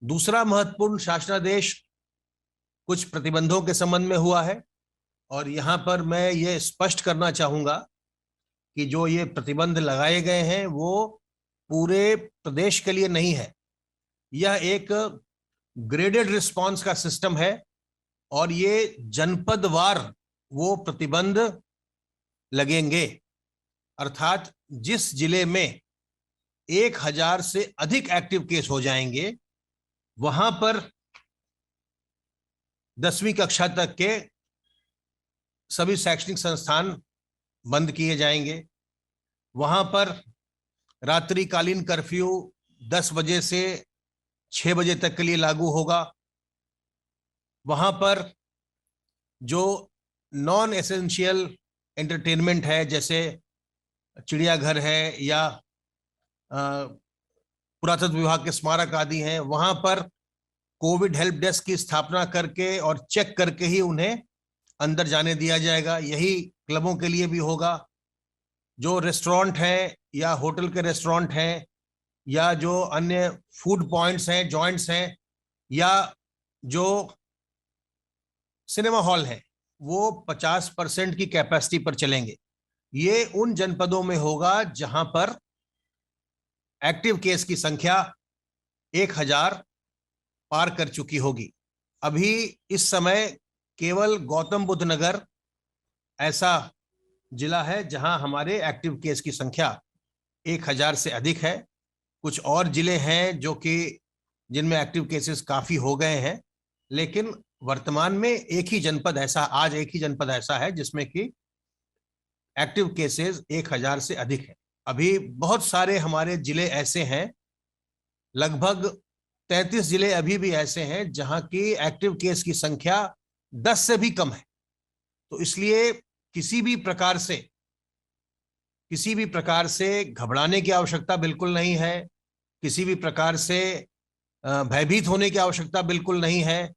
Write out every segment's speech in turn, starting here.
दूसरा महत्वपूर्ण शासनादेश कुछ प्रतिबंधों के संबंध में हुआ है और यहां पर मैं ये स्पष्ट करना चाहूंगा कि जो ये प्रतिबंध लगाए गए हैं वो पूरे प्रदेश के लिए नहीं है। यह एक ग्रेडेड रिस्पांस का सिस्टम है और ये जनपदवार वो प्रतिबंध लगेंगे। अर्थात जिस जिले में 1000 से अधिक एक्टिव केस हो जाएंगे वहां पर 10वीं कक्षा तक के सभी शैक्षणिक संस्थान बंद किए जाएंगे। वहां पर रात्रिकालीन कर्फ्यू 10 बजे से 6 बजे तक के लिए लागू होगा। वहां पर जो नॉन एसेंशियल एंटरटेनमेंट है, जैसे चिड़ियाघर है या पुरातत्व विभाग के स्मारक आदि हैं, वहां पर कोविड हेल्प डेस्क की स्थापना करके और चेक करके ही उन्हें अंदर जाने दिया जाएगा। यही क्लबों के लिए भी होगा। जो रेस्टोरेंट हैं या होटल के रेस्टोरेंट हैं या जो अन्य फूड पॉइंट्स हैं, जॉइंट्स हैं, या जो सिनेमा हॉल है, वो 50% की कैपेसिटी पर चलेंगे। ये उन जनपदों में होगा जहां पर एक्टिव केस की संख्या 1000 पार कर चुकी होगी। अभी इस समय केवल गौतम बुद्ध नगर ऐसा जिला है जहां हमारे एक्टिव केस की संख्या 1000 से अधिक है। कुछ और जिले हैं जो कि जिनमें एक्टिव केसेस काफी हो गए हैं, लेकिन वर्तमान में एक ही जनपद ऐसा है जिसमें कि एक्टिव केसेस 1000 से अधिक है। अभी बहुत सारे हमारे जिले ऐसे हैं, लगभग 33 जिले अभी भी ऐसे हैं जहां की एक्टिव केस की संख्या 10 से भी कम है। तो इसलिए किसी भी प्रकार से घबराने की आवश्यकता बिल्कुल नहीं है। किसी भी प्रकार से भयभीत होने की आवश्यकता बिल्कुल नहीं है।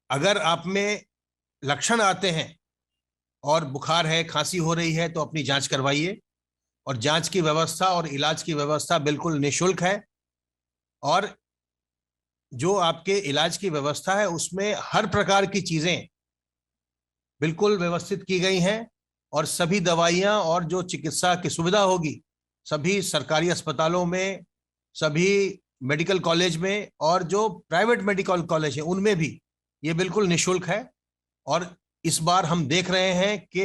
अगर आप में लक्षण आते हैं और बुखार है, खांसी हो रही है, तो अपनी जांच करवाइए। और जांच की व्यवस्था और इलाज की व्यवस्था बिल्कुल निःशुल्क है। और जो आपके इलाज की व्यवस्था है उसमें हर प्रकार की चीजें बिल्कुल व्यवस्थित की गई हैं और सभी दवाइयां और जो चिकित्सा की सुविधा होगी सभी सरकारी अस्पतालों में, सभी मेडिकल कॉलेज में और जो प्राइवेट मेडिकल कॉलेज है उनमें भी ये बिल्कुल निःशुल्क है। और इस बार हम देख रहे हैं कि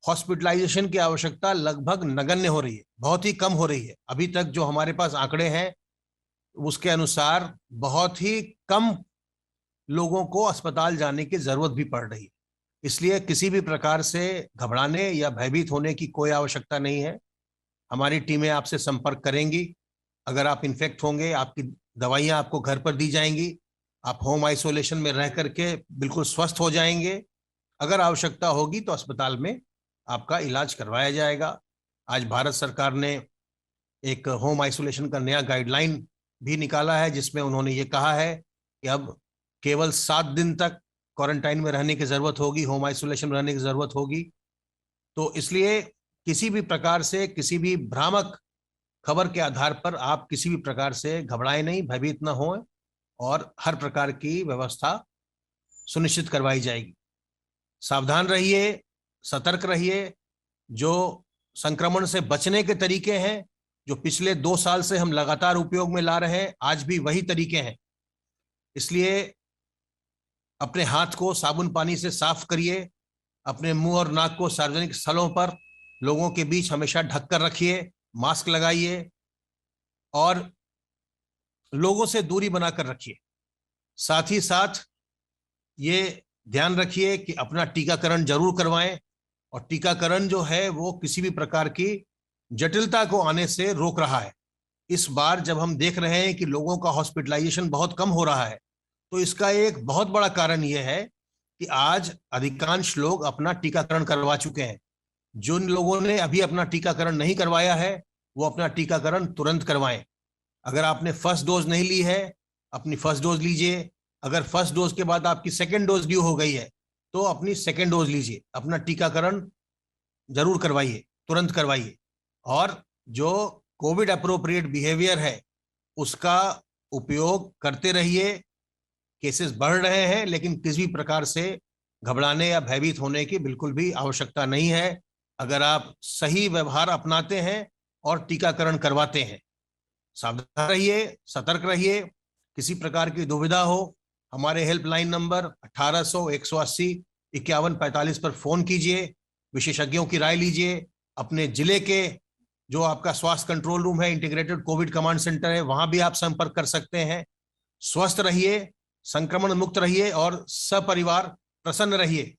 हॉस्पिटलाइजेशन की आवश्यकता लगभग नगण्य हो रही है, बहुत ही कम हो रही है। अभी तक जो हमारे पास आंकड़े हैं उसके अनुसार बहुत ही कम लोगों को अस्पताल जाने की जरूरत भी पड़ रही है। इसलिए किसी भी प्रकार से घबराने या भयभीत होने की कोई आवश्यकता नहीं है। हमारी टीमें आपसे संपर्क करेंगी। अगर आप इन्फेक्ट होंगे, आपकी दवाइयां आपको घर पर दी जाएंगी। आप होम आइसोलेशन में रह करके बिल्कुल स्वस्थ हो जाएंगे। अगर आवश्यकता होगी तो अस्पताल में आपका इलाज करवाया जाएगा। आज भारत सरकार ने एक होम आइसोलेशन का नया गाइडलाइन भी निकाला है जिसमें उन्होंने ये कहा है कि अब केवल 7 दिन तक क्वारंटाइन में रहने की जरूरत होगी, होम आइसोलेशन में रहने की जरूरत होगी। तो इसलिए किसी भी प्रकार से, किसी भी भ्रामक खबर के आधार पर आप किसी भी प्रकार से घबराएं नहीं, भयभीत न हों और हर प्रकार की व्यवस्था सुनिश्चित करवाई जाएगी। सावधान रहिए, सतर्क रहिए। जो संक्रमण से बचने के तरीके हैं जो पिछले 2 साल से हम लगातार उपयोग में ला रहे हैं, आज भी वही तरीके हैं। इसलिए अपने हाथ को साबुन पानी से साफ करिए। अपने मुंह और नाक को सार्वजनिक स्थलों पर लोगों के बीच हमेशा ढककर रखिए, मास्क लगाइए और लोगों से दूरी बनाकर रखिए। साथ ही साथ ये ध्यान रखिए कि अपना टीकाकरण जरूर करवाएं। और टीकाकरण जो है वो किसी भी प्रकार की जटिलता को आने से रोक रहा है। इस बार जब हम देख रहे हैं कि लोगों का हॉस्पिटलाइजेशन बहुत कम हो रहा है, तो इसका एक बहुत बड़ा कारण यह है कि आज अधिकांश लोग अपना टीकाकरण करवा चुके हैं। जिन लोगों ने अभी अपना टीकाकरण नहीं करवाया है वो अपना टीकाकरण तुरंत करवाएं। अगर आपने फर्स्ट डोज नहीं ली है, अपनी फर्स्ट डोज लीजिए। अगर फर्स्ट डोज के बाद आपकी सेकेंड डोज ड्यू हो गई है तो अपनी सेकेंड डोज लीजिए। अपना टीकाकरण जरूर करवाइए, तुरंत करवाइए। और जो कोविड अप्रोप्रिएट बिहेवियर है, उसका उपयोग करते रहिए। केसेस बढ़ रहे हैं, लेकिन किसी भी प्रकार से घबराने या भयभीत होने की बिल्कुल भी आवश्यकता नहीं है। अगर आप सही व्यवहार अपनाते हैं और टीकाकरण करवाते हैं। सावधान रहिए, सतर्क रहिए। किसी प्रकार की दुविधा हो, हमारे हेल्पलाइन नंबर 1800 180 5145 पर फोन कीजिए, विशेषज्ञों की राय लीजिए। अपने जिले के जो आपका स्वास्थ्य कंट्रोल रूम है, इंटीग्रेटेड कोविड कमांड सेंटर है, वहां भी आप संपर्क कर सकते हैं। स्वस्थ रहिए, संक्रमण मुक्त रहिए और सपरिवार प्रसन्न रहिए।